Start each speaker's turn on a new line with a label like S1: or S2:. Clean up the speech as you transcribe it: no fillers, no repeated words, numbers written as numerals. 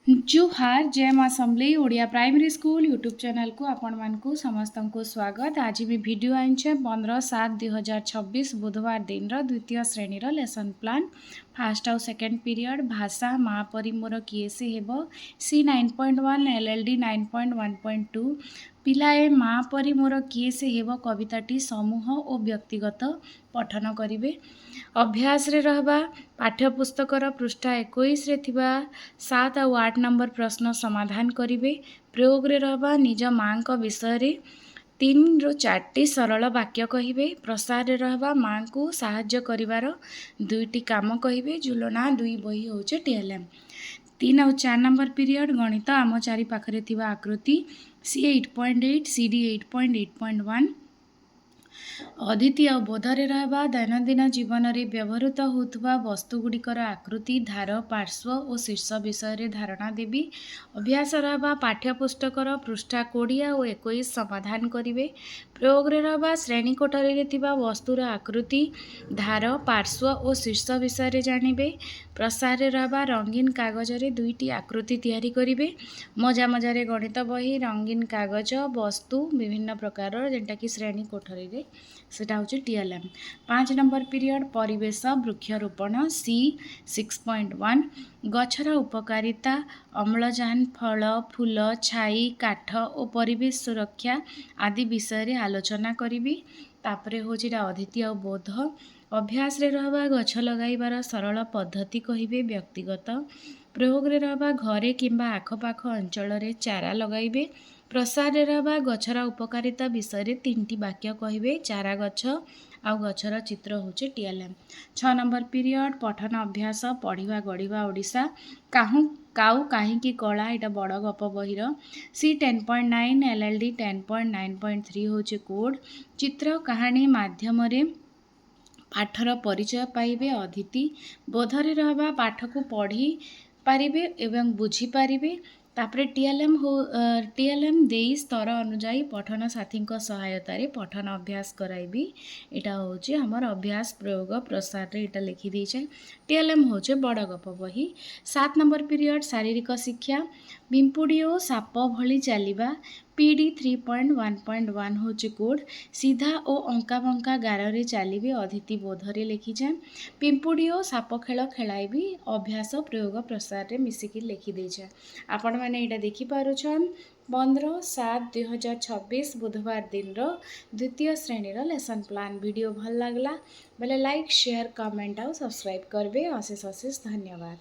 S1: जुहार जेम assembly Odia primary school YouTube channel को आपण मानकु समस्त को स्वागत। आज भी वीडियो आइछे 15/7/2026 बुधवार दिन द्वितीय श्रेणी लेसन प्लान फास्ट आउ सेकेंड पीरियड भाषा माँ परी मोर किए से हेबो सी 9.1 एलएलडी 9.1.2 पिलाए माँ परी मोर किए से हेबो कविताटी समूह और व्यक्तिगत पठन करिवे। अभ्यास रे रहबा पाठ्यपुस्तकर पृष्ठा 21 रे थिबा 7 और 8 नंबर प्रश्न समाधान करिवे। प्रयोग रे रहबा निज माँ को विषय रे 3 ରୁ 4ଟି सरल वाक्य कहिबे। प्रसार रे रहबा माँ को साहाय्य करिवार 2ଟି काम कहिबे। जुलना 2 बही होचे टीएलएम। 3 और 4 नंबर पीरियड गणित आम चारि पाखरे थिबा आकृति सी 8.8 सीडी 8.8.1 अदिति और बोधरे रहबा दैनंदिन जीवन में व्यवहृत होता वस्तुगुड़िकर आकृति धार पार्श्व और शीर्ष विषय रे धारणा देवी। अभ्यास रहबा पाठ्यपुस्तकर पृष्ठा 20 और 21 समाधान करिवे। प्रयोग रे रहबा श्रेणी कोठरी रे थिबा वस्तुर आकृति धार पार्श्व और शीर्ष विषय रे जानिबे। प्रसार रे रहबा रंगीन कागज रे 2टी आकृति तैयारी करिवे। मजा मजारे गणित बही रंगीन कागज वस्तु विभिन्न प्रकार जेनटा कि श्रेणी कोठरी रे सेटा होची टीएलएम। 5 नंबर पीरियड परिवेश वृक्षरोपण सी 6.1 गछर उपकारिता अम्लजान फल फूल छाई काठ और परिवेश सुरक्षा आदि विषय रे आलोचना करिवि। तापरे होची अदिति और बोध। अभ्यास रे रहबा गछ लगाइबार सरल पद्धति कहिबे व्यक्तिगत। प्रयोग रे रहबा घरे किंबा आखपाख अंचल रे चारा लगाइबे। प्रसार रे रहबा गछर उपकारिता विषय रे 3टी वाक्य कहिबे। चारा गछ आउ गछर चित्र होचे टीएलएम। 6 नंबर पीरियड पठन अभ्यास पढ़िवा गढ़िवा ओडिशा काऊ काहींकी कला एटा बड़ गप बहिर सी 10.9 एलएलडी 10.9.3 होचे कोड। चित्र कहानी माध्यम रे पाठर परिचय पाइबे। अदिति बोधरे रहबा पाठ को पढ़ी पारिबे एवं बुझी पारिबे। तापरे टीएलएम देई स्तर अनुजाई पठन साथी सहायतार पठन अभ्यास कराइबी। एटा होचे हमर अभ्यास प्रयोग प्रसार रे एटा लिखि दीचे। टीएलएम होचे बड़ गप बही। 7 नंबर पीरियड शारीरिक शिक्षा बिंपुड़ियो साप भली चलिबा पीडी 3.1.1 होचे कोड। सीधा और अंका बंका गार रे चलिबे। अदिति बोधरे लिखिछे। पिंपुड़ियो साप खेल खेलाइबी अभ्यास प्रयोग प्रसार रे मिसिकी लिखि देछे। आपण माने एटा देखि पारुछन 15/7/2026 बुधवार दिन द्वितीय श्रेणी लेसन प्लान। वीडियो भल लागला बेले लाइक शेयर कमेंट और सब्सक्राइब करबे। अशेष अशेष धन्यवाद।